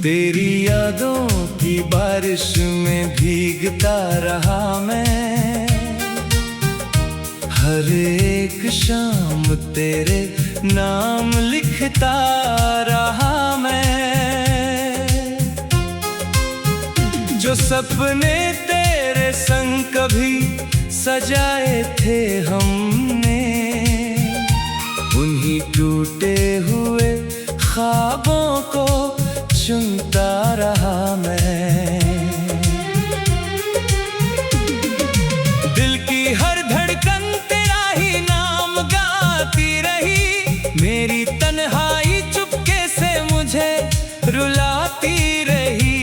तेरी यादों की बारिश में भीगता रहा मैं, हर एक शाम तेरे नाम लिखता रहा मैं। जो सपने तेरे संग कभी सजाए थे हमने, उन्हीं टूटे हुए ख्वाबों को चुनता रहा मैं। दिल की हर धड़कन तेरा ही नाम गाती रही, मेरी तन्हाई चुपके से मुझे रुलाती रही।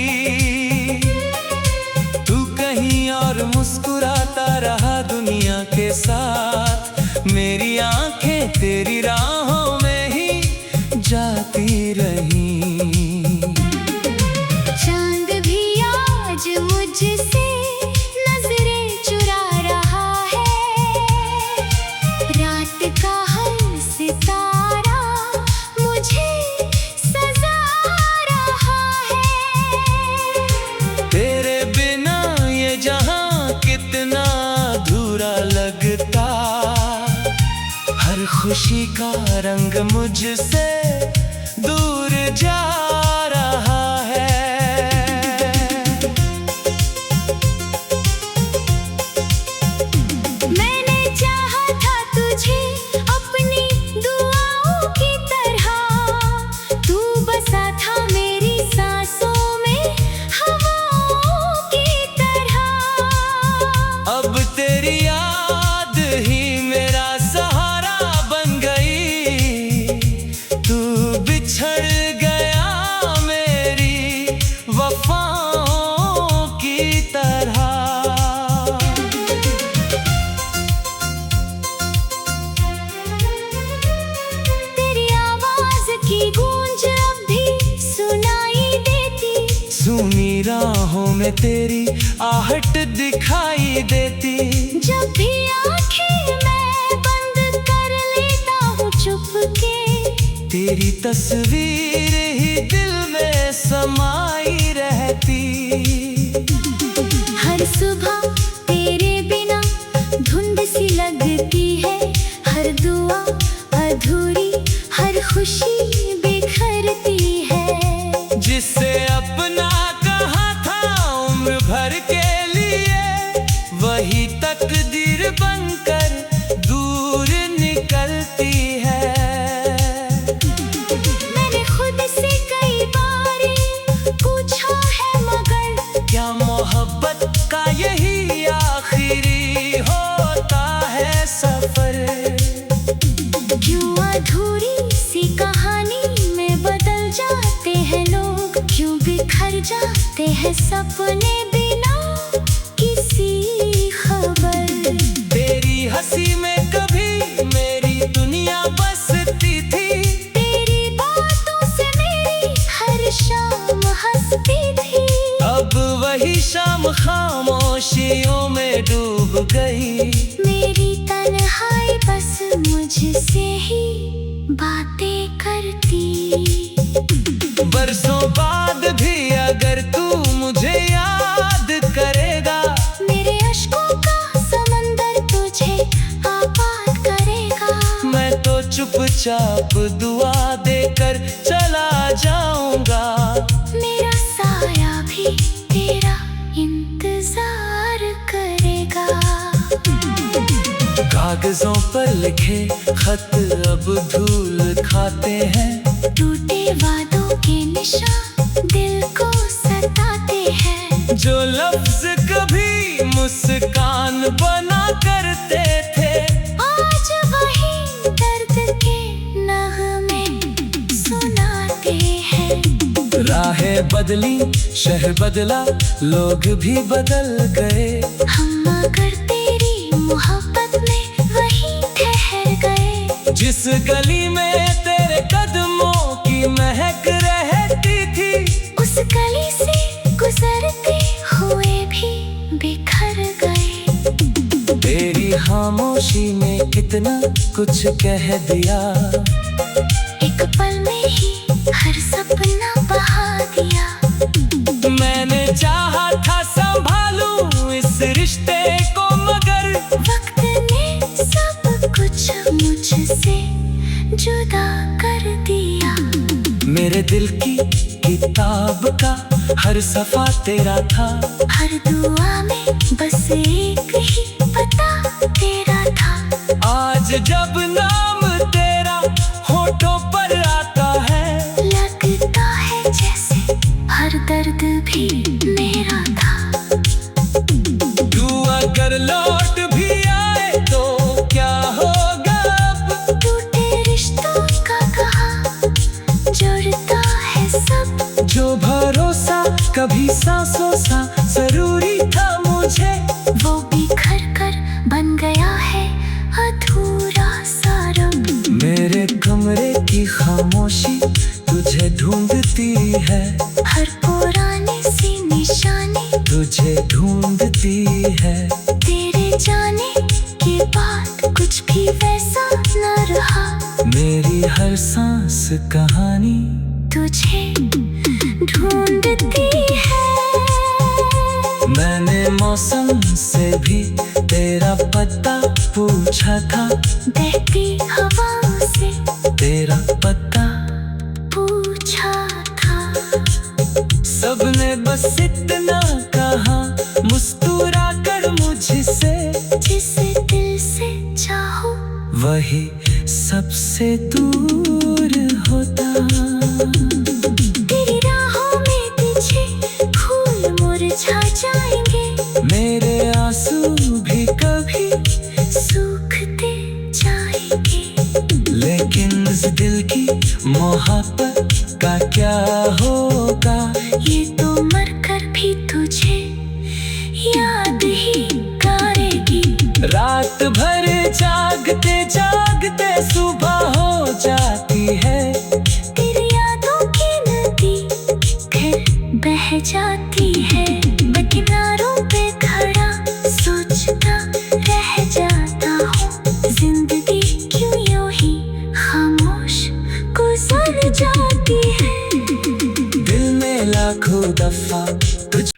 तू कहीं और मुस्कुराता रहा दुनिया के साथ, मेरी आंखें तेरी राहों में ही जाती रही। चांद भी आज मुझसे नजरें चुरा रहा है, रात का हर सितारा मुझे सजा रहा है। तेरे बिना ये जहां कितना अधूरा लगता, हर खुशी का रंग मुझसे दूर जा रहा है। मैंने चाहा था तुझे अपनी दुआओं की तरह, तू बसा था मेरी सांसों में हवाओं की तरह। अब तेरी याद ही मेरा सहारा बन गई, तू बिछड़ गया मेरी वफाओं की तरह। तेरी आवाज की गूंज अब भी सुनाई देती, सुनी राहों में तेरी आहट दिखाई देती। जब भी आंखें मैं बंद कर लेता हूँ चुपके, तेरी तस्वीर ही दिल में समाई रहती। हर सुबह तेरे बिना धुंध सी लगती है, हर दुआ अधूरी, हर खुशी बिखरती है। जिससे अपना कहा था उम्र भर के लिए, वही तकदीर बनकर दूर निकलती है। मैंने खुद से कई बार पूछा है, मगर क्या मोहब्बत का यही आखिरी होता है सफर? क्यों अधूरी सी कहानी में बदल जाते हैं लोग, क्यों बिखर जाते हैं सपने बिना किसी खबर। तेरी हंसी में कभी मेरी दुनिया बसती थी, तेरी बातों से मेरी हर शाम हंसती थी। अब वही शाम खामोशियों में डूब गई। मेरी तन्हाई बस मुझसे ही बातें करती। बरसों बाद भी अगर तू मुझे याद करेगा, मेरे अश्कों का समंदर तुझे आबाद करेगा। मैं तो चुपचाप दुआ देकर चला जाऊंगा। मेरा साया भी तेरा इंतजार करेगा। कागजों पर लिखे खत अब धूल खाते हैं, टूटे वादों के निशान दिल को सताते हैं। जो लफ्ज कभी मुस्कान बना करते थे, आज वही दर्द के नगमे सुनाते हैं। राहें बदली, शहर बदला, लोग भी बदल गए। हम मगर तेरी मोहब्बत में वहीं ठहर गए। जिस गली में तेरे कदमों की महक रहती थी, उस गली से गुजरते हुए भी बिखर गए। तेरी खामोशी ने कितना कुछ कह दिया, एक पल में ही हर सपना बहा दिया। दिल की किताब का हर सफा तेरा था। हर दुआ में बस एक ही पता तेरा था। आज जब नाम तेरा होठों पर आता है, लगता है जैसे हर दर्द भी मेरा था। तू अगर लौट भी आए तो क्या होगा अब? टूटे रिश्तों का कहा जुड़ता है सब। जो भरोसा कभी सांसों सा जरूरी था मुझे, वो बिखर कर बन गया है अधूरा सा रंग। मेरे कमरे की खामोशी तुझे ढूंढती है। हर पुरानी सी निशानी तुझे ढूंढती है। तेरे जाने के बाद कुछ भी वैसा न रहा। मेरी हर सांस कहानी तुझे ढूंढती है। मैंने मौसम से भी तेरा पता पूछा था। बहती हवाओं से तेरा पता पूछा था। सबने बस इतना कहा मुस्कुरा कर मुझसे, जिसे दिल से चाहो वही सबसे दूर होता। तेरी राहों में पीछे फूल मुरझा जाएंगे। मेरे आंसू भी कभी सूखते जाएंगे। लेकिन इस दिल की मोहब्बत का क्या होगा? ये तो मरकर भी तुझे याद ही करेगी। रात भर जागते जागते सुबह हो जाती है। तेरी यादों की नदी फिर बह जाती है। मैं किनारों पे खड़ा सोचता रह जाता हूँ। जिंदगी क्यों यूं ही खामोश गुजर जाती है। दिल में लाखों दफा तुझ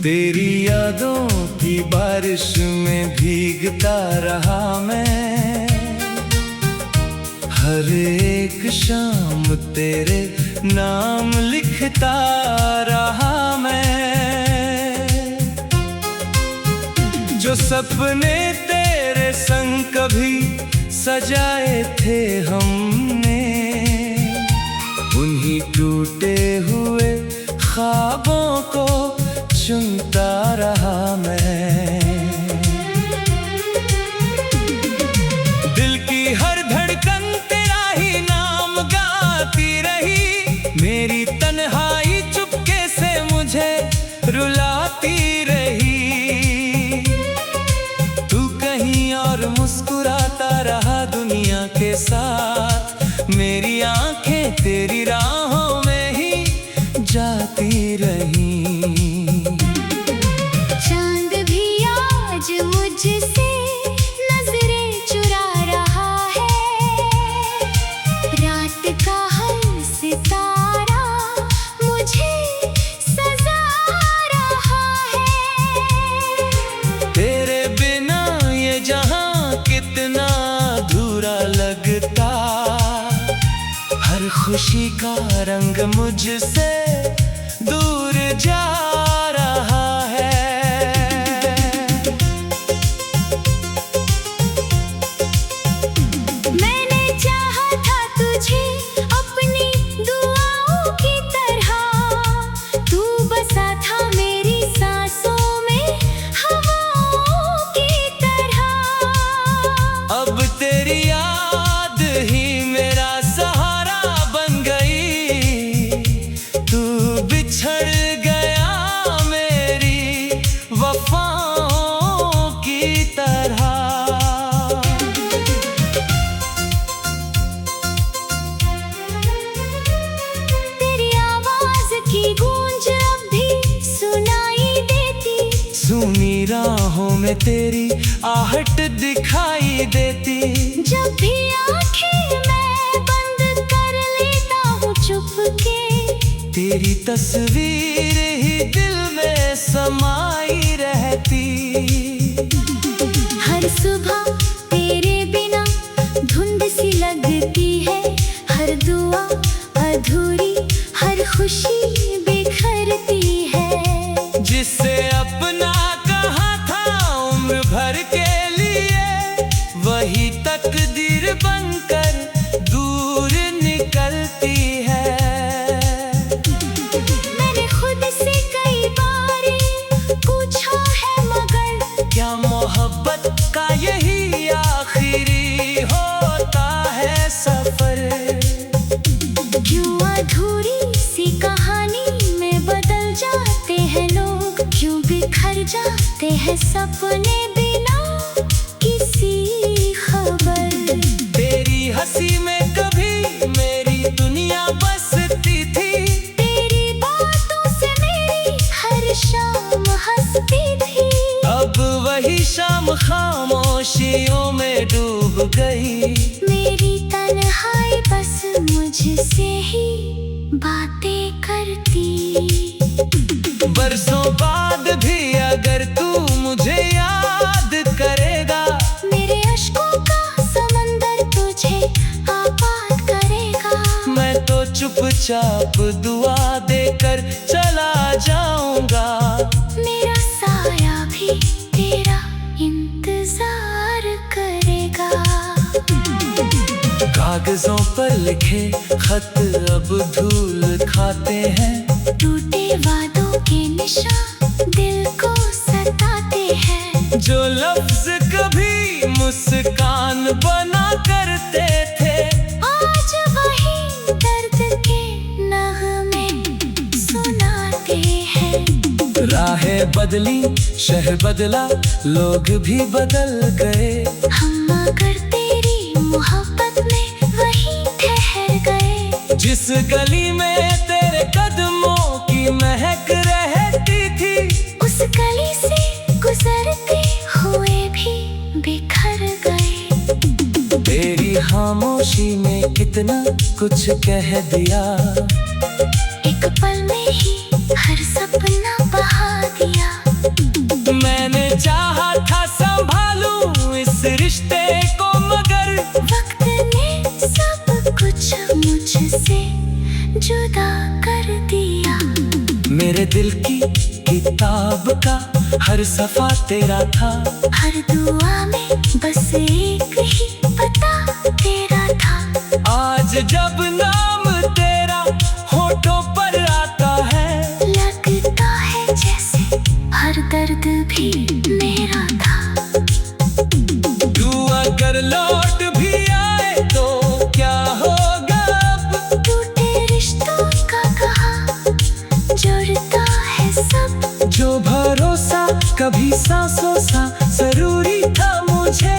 तेरी यादों की बारिश में भीगता रहा मैं। हर एक शाम तेरे नाम लिखता रहा मैं। जो सपने तेरे संग कभी सजाए थे हमने, उन्हीं टूटे हुए ख्वाबों को चुनता रहा मैं। दिल की हर धड़कन तेरा ही नाम गाती रही। मेरी तन्हाई चुपके से मुझे रुलाती रही। तू कहीं और मुस्कुराता रहा दुनिया के साथ। मेरी आंखें तेरी राहों में ही जाती रही। चांद भी आज मुझसे नजरें चुरा रहा है। रात का हर सितारा मुझे सजा रहा है। तेरे बिना ये जहां कितना अधूरा लगता। हर खुशी का रंग मुझसे दूर जा रहा है। मैंने चाहा था तुझे अपनी दुआओं की तरह। तू बसा था मेरी सांसों में हवाओं की तरह। अब तेरी याद ही मेरा सहारा बन गई। तू बिछड़ गया मेरी वफाओं की तरह। तेरी आवाज की गूंज अब भी में तेरी आहट दिखाई देती। जब भी आंखें मैं बंद कर लेता हूँ चुपके, तेरी तस्वीर ही दिल में समाई रहती। हर सुबह तेरे बिना धुंध सी लगती है, हर दुआ अधूरी, हर खुशी बिखरती है। जिससे अपना कहा था उम्र भर के लिए, वही तकदीर बनकर दूर निकलती है। मैंने खुद से कई बार पूछा है, मगर क्या मोहब्बत का यही आखिरी होता है सफर? क्यों अधूरी सी कहानी में बदल जाते हैं लोग, क्यों बिखर जाते हैं सपने बिना किसी खबर। तेरी हंसी में कभी मेरी दुनिया बसती थी, तेरी बातों से मेरी हर शाम हंसती थी। अब वही शाम खामोशियों में डूब गई। मेरी तन्हाई बस मुझसे ही बातें करती। बरसों बाद भी अगर तू मुझे याद करेगा, मेरे अश्कों का समंदर तुझे आबाद करेगा। मैं तो चुपचाप दुआ देकर चला जाऊंगा। मेरा साया भी तेरा इंतजार करेगा। कागजों पर लिखे खत अब धूल खाते हैं, टूटे वादों के निशान दिल को सताते हैं। जो लफ्ज कभी मुस्कान बना करते थे, आज वही दर्द के नगमे सुनाते हैं। राहें बदली, शहर बदला, लोग भी बदल गए। हम मगर तेरी मोहब्बत में वहीं ठहर गए। जिस गली में तेरे कदमों की महक रहती थी, उस गली से गुजरते हुए भी बिखर गए। तेरी खामोशी में कितना कुछ कह दिया, एक पल में ही हर सपना बहा दिया। मैंने चाहा था संभालूं इस रिश्ते को, मगर वक्त ने सब कुछ मुझसे जुदा कर दिया। मेरे दिल की किताब का हर सफा तेरा था, हर दुआ में बस एक ही पता तेरा था। आज जब नाम तेरा होठों पर आता है, लगता है जैसे हर दर्द भी मेरा था। तू अगर लौट भी आए तो क्या होगा अब? टूटे रिश्तों का कहा जुड़ता है सब। जो भरोसा कभी सांसों सा जरूरी था मुझे,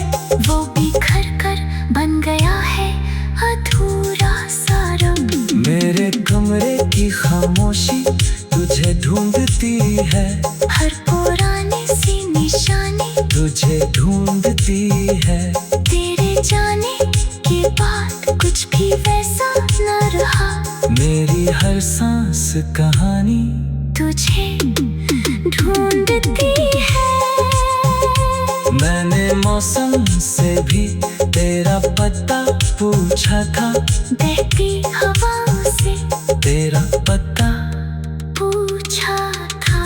वो बिखर कर बन गया है अधूरा सा रंग। मेरे कमरे की खामोशी तुझे ढूंढती है, हर पुरानी सी निशानी तुझे ढूंढती है। तेरे जाने के बाद कुछ भी वैसा न रहा। मेरी हर सांस कहानी तुझे ढूंढती है। मैंने मौसम से भी तेरा पता पूछा था, बहती हवाओं से तेरा पता पूछा था।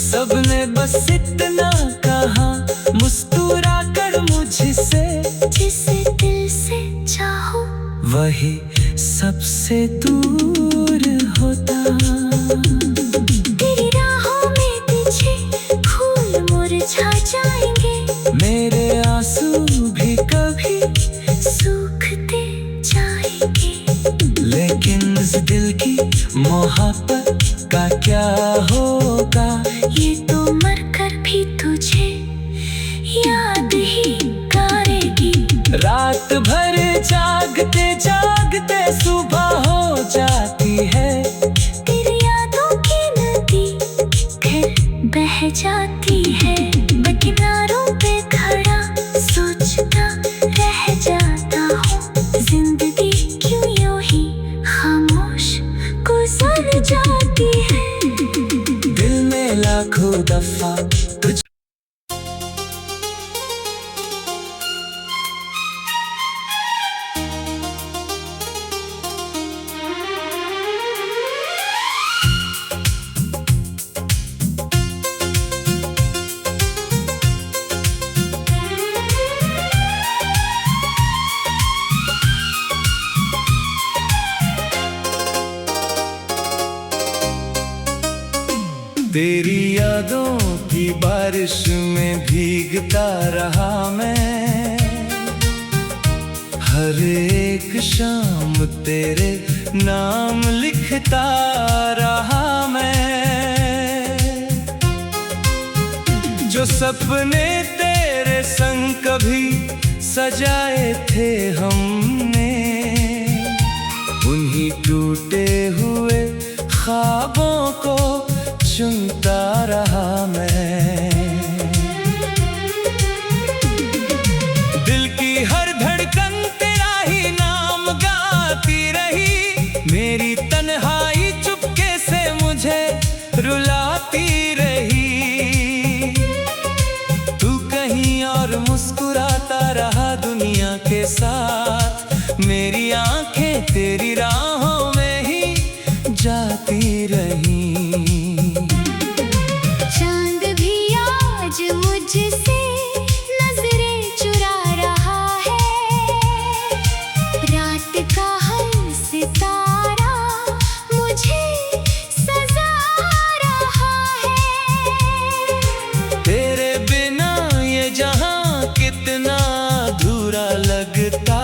सबने बस इतना कहा मुस्कुरा कर मुझसे, जिसे दिल से चाहो वही सबसे दूर होता। तेरी राहों में तुझे फूल मुरझा जाएंगे। मेरे आंसू भी कभी सूखते जाएंगे। लेकिन इस दिल की मोहब्बत का क्या होगा? ये तो मरकर भी तुझे याद ही करेगी। रात भर जागते जागते सुबह हो जाती है, तेरी यादों की नदी फिर बह जाती है। तेरी यादों की बारिश में भीगता रहा मैं, हर एक शाम तेरे नाम लिखता रहा मैं। जो सपने तेरे संग कभी सजाए थे हमने, उन्हीं टूटे हुए ख्वाबों को चुनता रहा मैं। दिल की हर धड़कन तेरा ही नाम गाती रही, मेरी तन्हाई चुपके से मुझे रुलाती रही। तू कहीं और मुस्कुराता रहा दुनिया के साथ, मेरी आंखें तेरी राहों में ही जाती रही। चांद भी आज मुझसे नजरें चुरा रहा है, रात का हर सितारा मुझे सजा रहा है। तेरे बिना ये जहां कितना अधूरा लगता,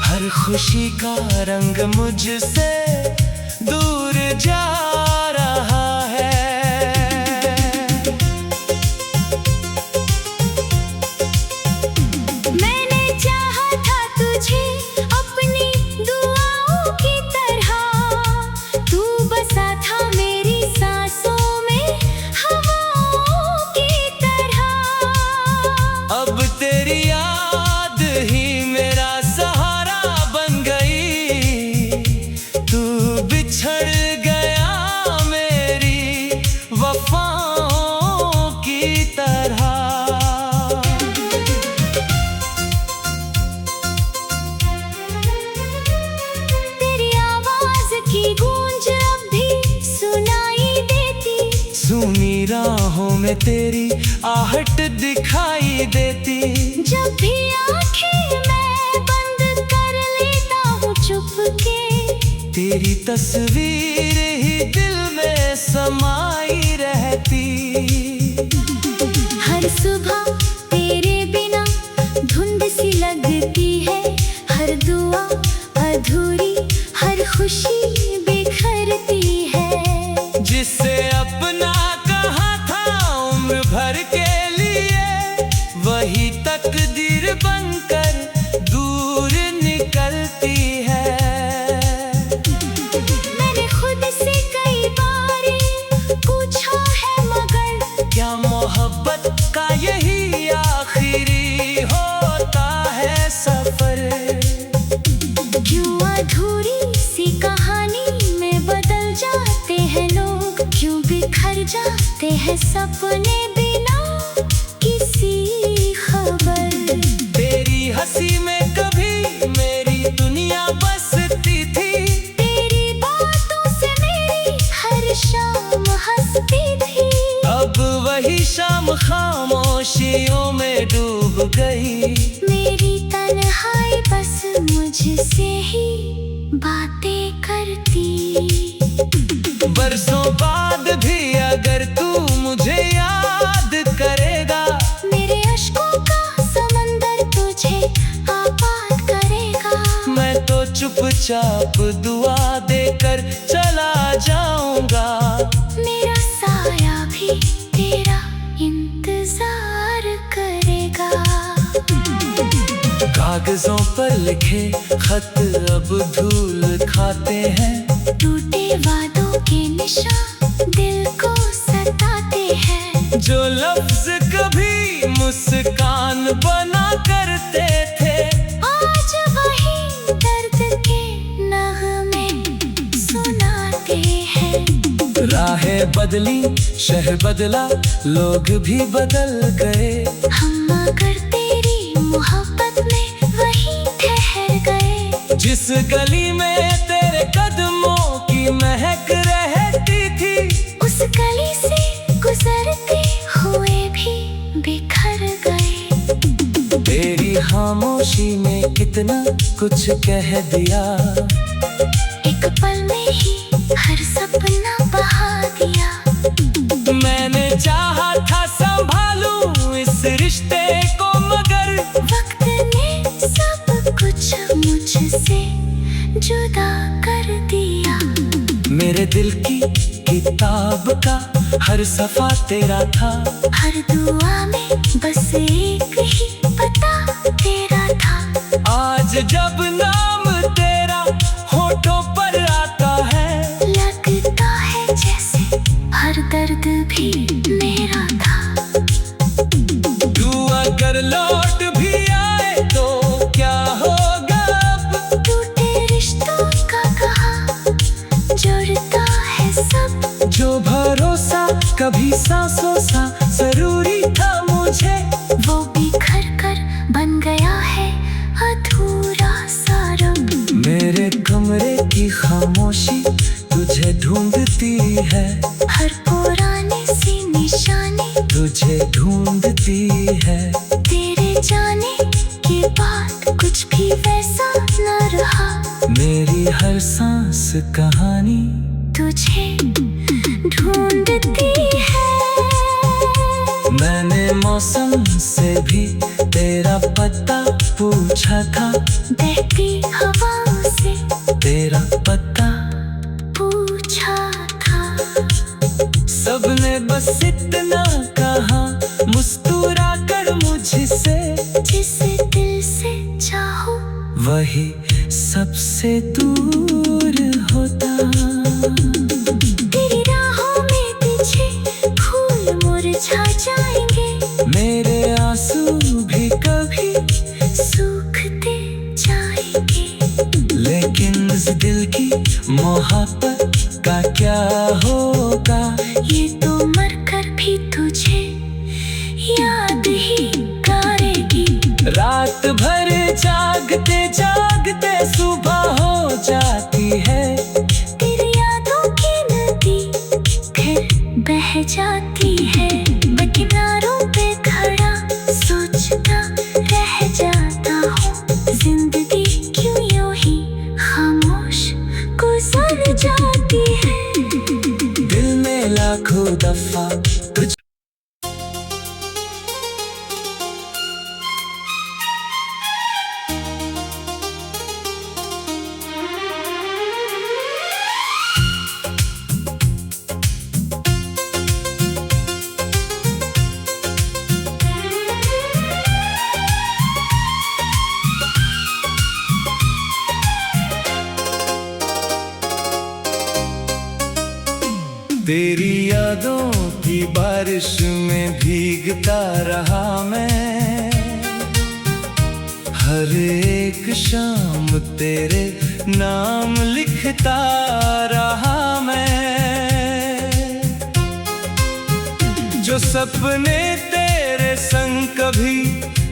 हर खुशी का रंग मुझसे दूर जा रहा है। मैंने चाहा था तुझे अपनी दुआओं की तरह, तू बसा था मेरी सांसों में हवाओं की तरह। अब तेरी याद ही मेरा सहारा बन गई, तू बिछड़ गया मेरी वफाओं की तरह। तेरी आवाज की गूंज अब भी सुनाई देती, सुनी राहों में तेरी आहट दिखाई देती। जब भी आंखें मैं बंद कर लेता हूँ चुपके, तेरी तस्वीर ही दिल में समाई रहती। हर सुबह तेरे बिना धुंध सी लगती है, हर दुआ अधूरी हर खुशी बिखरती है। जिसे अपना कहा था उम्र भर के लिए, वही तकदीर बनकर दूर निकलती है। मैंने खुद से कई बार पूछा है मगर, क्या मोहब्बत का यही आखिरी होता है सफर? क्यों अधूरी सी कहानी में बदल जाते हैं लोग, क्यों बिखर जाते हैं सपने बिना किसी खबर। तेरी हंसी में कभी मेरी दुनिया बसती थी, तेरी बातों से मेरी हर शाम हंसती थी। अब वही शाम खामोशियों में डूब गई। मेरी तन्हाई बस मुझसे ही बातें करती। बरसों बाद भी अगर तू मुझे याद करेगा, मेरे अश्कों का समंदर तुझे आबाद करेगा। मैं तो चुपचाप दुआ देकर चला जाऊंगा। मेरा साया भी तेरा इंतजार करेगा। कागजों पर लिखे खत अब धूल खाते हैं, टूटे वादों के निशान दिल को सताते हैं। जो लफ्ज कभी मुस्कान बना करते थे, आज वही दर्द के नगमे सुनाते हैं। राहें बदली शहर बदला, लोग भी बदल गए, हम मगर तेरी मोहब्बत में वहीं ठहर गए। जिस गली में तेरे कदमों की महक रहती थी, उस गली से गुजरते हुए भी बिखर गए। तेरी खामोशी में कितना कुछ कह दिया, एक पल में ही हर सपना बहा दिया। मेरे दिल की किताब का हर सफा तेरा था। हर दुआ में बस एक ही पता तेरा था। आज जब नाम तेरा होठों पर आता है, लगता है जैसे हर दर्द भी मेरा था। तू अगर लौट भी आए तो क्या होगा अब? टूटे रिश्तों का कहा जुड़ता है सब। जो भरोसा कभी सांसों सा जरूरी था मुझे, वो बिखर कर बन गया है अधूरा सा रंग। मेरे कमरे की खामोशी तुझे ढूंढती है। हर पुरानी सी निशानी तुझे ढूंढती है। तेरे जाने के बाद कुछ भी वैसा न रहा। मेरी हर सांस कहानी तुझे ढूंढती है। मैंने मौसम से भी तेरा पता पूछा था। बहती हवाओं से तेरा पता पूछा था। सबने बस इतना कहा मुस्कुरा कर मुझसे, जिसे दिल से चाहो वही सबसे दूर होता। तेरी राहों में पीछे फूल मुरझा जाएंगे। मेरे आंसू भी कभी सूखते जाएंगे। लेकिन इस दिल की मोहब्बत का क्या होगा? ये तो मरकर भी तुझे याद ही करेगी। रात भर जागते जागते सुबह हो जाती है। तेरी यादों की नदी फिर बह जाती है। मैं किनारों पे खड़ा सोचता रह जाता हूँ। जिंदगी क्यों यूं ही खामोश गुजर जाती है। दिल में लाखों दफा तुझ तेरी यादों की बारिश में भीगता रहा मैं। हर एक शाम तेरे नाम लिखता रहा मैं। जो सपने तेरे संग कभी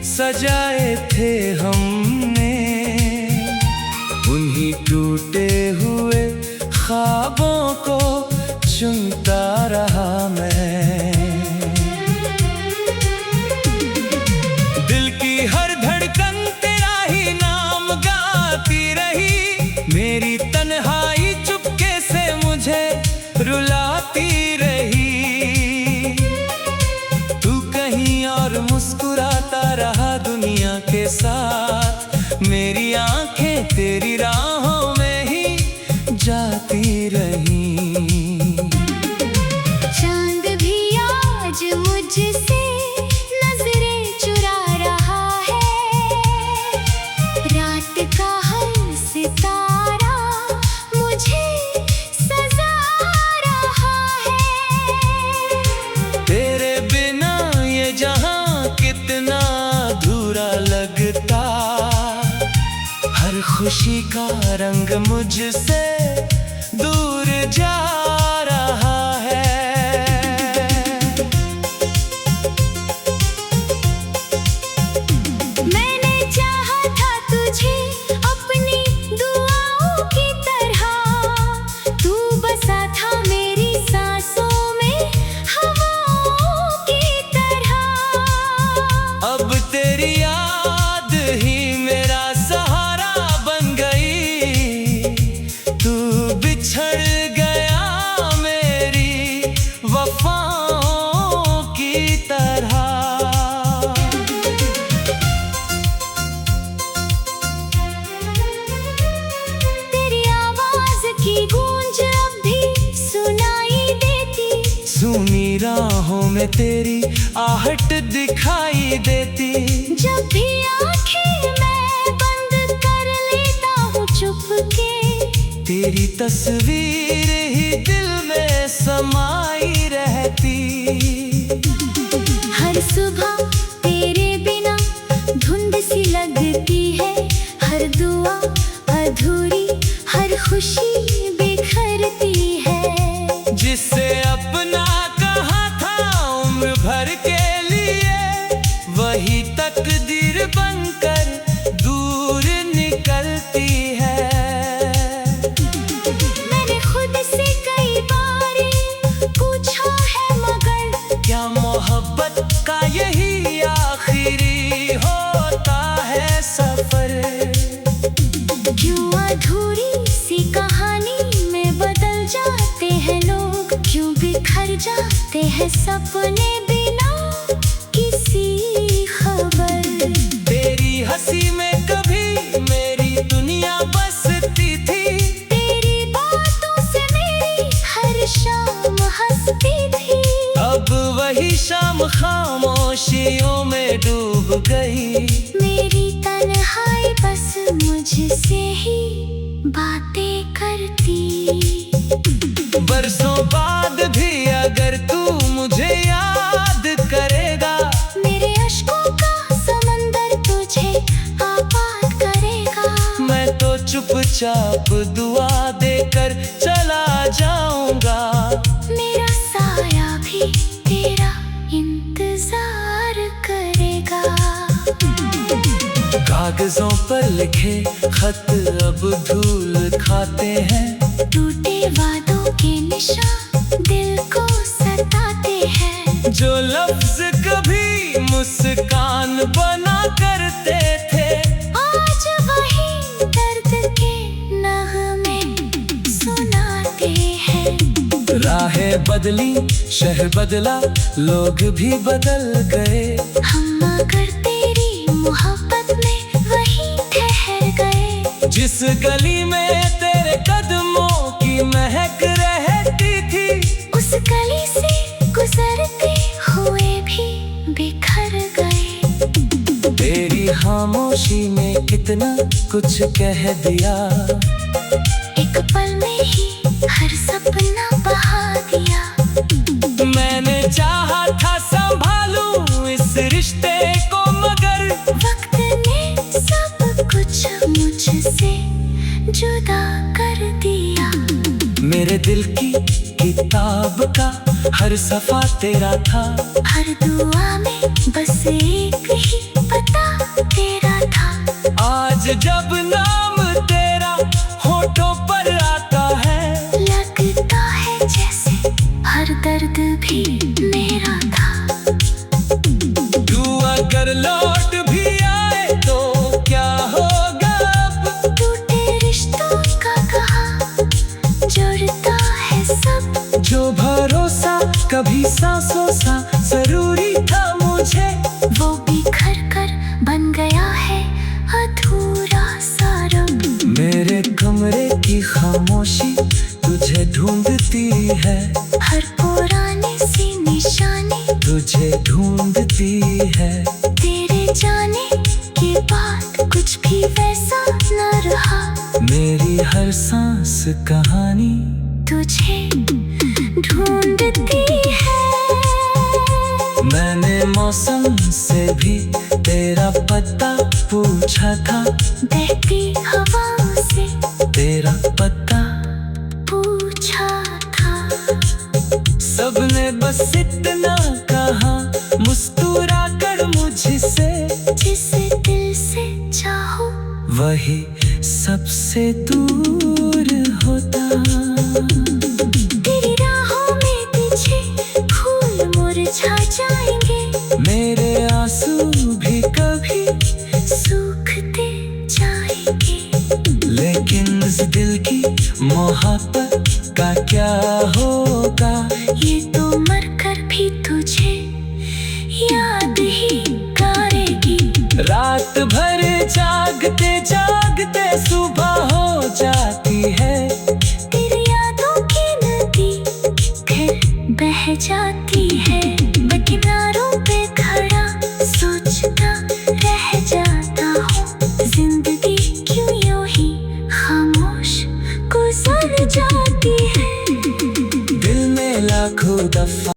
सजाए थे हमने, उन्हीं टूटे हुए ख्वाबों को चुनता रहा मैं। दिल की हर धड़कन तेरा ही नाम गाती रही। मेरी तन्हाई चुपके से मुझे रुलाती रही। तू कहीं और मुस्कुराता रहा दुनिया के साथ। मेरी आंखें तेरी राहों में ही जाती रही। मुझसे नजरें चुरा रहा है। रात का हर सितारा मुझे सजा रहा है। तेरे बिना ये जहां कितना अधूरा लगता। हर खुशी का रंग मुझसे दूर जा रहा है। अब तेरी याद ही मेरा सहारा बन गई। तू है तेरी आहट दिखाई देती। जब भी आंखें मैं बंद कर लेता हूँ चुपके, तेरी तस्वीर ही दिल में समाई रहती। हर सुबह तेरे बिना धुंध सी लगती है, हर दुआ अधूरी, हर खुशी बिखरती है। जिससे अपना कहा था उम्र भर के लिए, वही तकदीर बनकर दूर निकलती है। मैंने खुद से कई बार पूछा है, मगर क्या मोहब्बत का यही आखिरी होता है सफर? क्यों अधूरी सी कहानी में बदल जाते हैं लोग, क्यों बिखर जाते हैं सपने बिना किसी खबर। तेरी हंसी में कभी मेरी दुनिया बसती थी, तेरी बातों से मेरी हर शाम हंसती थी। अब वही शाम खामोशियों में डूब गई। मेरी तन्हाई बस मुझसे ही बातें करती। बरसों बाद भी अगर तू मुझे याद करेगा, मेरे अश्कों का समंदर तुझे आबाद करेगा। मैं तो चुपचाप दुआ देकर चला जाऊंगा। मेरा साया भी तेरा इंतजार करेगा। कागजों पर लिखे खत अब धूल खाते हैं, टूटे वादों के निशान दिल को सताते हैं। जो लफ्ज कभी मुस्कान बना करते थे, आज वही दर्द के नगमे सुनाते हैं। राहें बदली, शहर बदला, लोग भी बदल गए। हम मगर तेरी मोहब्बत में वहीं ठहर गए। जिस गली में तेरे कदमों की महक रहती थी, उस गली से गुजरते हुए भी बिखर गए। तेरी खामोशी ने कितना कुछ कह दिया। एक पल में ही हर सपना बहा दिया। मैंने चाहा था संभालूं इस रिश्ते को, मगर वक्त ने सब कुछ मुझसे जुदा कर दिया। मेरे दिल की किताब का हर सफा तेरा था, हर दुआ में बस एक ही पता तेरा था। आज जब नाम तेरा होठों पर आता है, लगता है जैसे हर दर्द भी मेरा था। तू अगर लौट भी आए तो क्या होगा अब? टूटे रिश्तों का कहा जुड़ता है सब। जो भरोसा कभी सांसों सा जरूरी था मुझे, वो बिखर कर बन गया है अधूरा सा रंग। मेरे कमरे की खामोशी तुझे ढूंढती है, हर पुरानी सी निशानी तुझे ढूंढती है। तेरे जाने के बाद कुछ भी वैसा न रहा। मेरी हर सांस कहानी तुझे ढूंढती है। मैंने मौसम से भी तेरा पता पूछा था, बहती हवाओं से तेरा पता पूछा था। सबने बस इतना कहा मुस्कुरा कर मुझसे, जिस दिल से चाहो वही सबसे दूर होता। तेरी राहों में पीछे फूल मुरझा जाएंगे। मेरे आंसू भी कभी सूखते जाएंगे। लेकिन इस दिल की मोहब्बत का क्या होगा? ये तो मर कर भी तुझे याद ही करेगी। रात भर जागते जागते सुबह हो जाती है, तेरी यादों की नदी फिर बह जाती